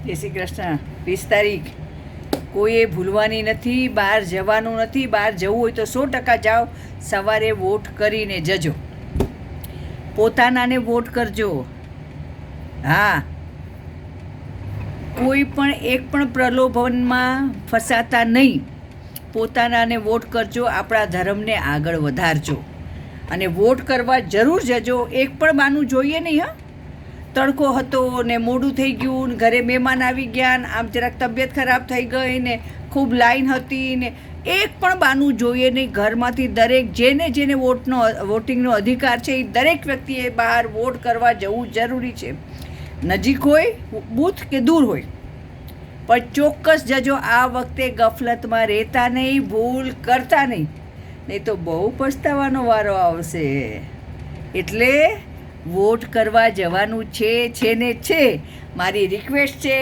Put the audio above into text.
જય શ્રી કૃષ્ણ. 20 તારીખ કોઈએ ભૂલવાની નથી. બહાર જવાનું નથી. બહાર જવું હોય તો 100% જાઓ. સવારે વોટ કરીને જજો. પોતાનાને વોટ કરજો. હા, કોઈ પણ એક પણ પ્રલોભનમાં ફસાતા નહીં. પોતાનાને વોટ કરજો. આપણા ધર્મને આગળ વધારજો અને વોટ કરવા જરૂર જજો. એક પણ બાનું જોઈએ નહીં. હા, તડકો હતો ને મોડું થઈ ગયું ને ઘરે મહેમાન આવી ગયા ને આમ જરાક તબિયત ખરાબ થઈ ગઈ ને ખૂબ લાઈન હતી ને એક પણ બાનું જોઈએ નહીં. ઘરમાંથી દરેક જેને જેને વોટિંગનો અધિકાર છે એ દરેક વ્યક્તિએ બહાર વોટ કરવા જવું જરૂરી છે. નજીક હોય બૂથ કે દૂર હોય, પણ ચોક્કસ જજો. આ વખતે ગફલતમાં રહેતા નહીં, ભૂલ કરતા નહીં, નહીં તો બહુ પછતાવાનો વારો આવશે. એટલે વોટ કરવા જવાનું છે ને છે. મારી રિક્વેસ્ટ છે.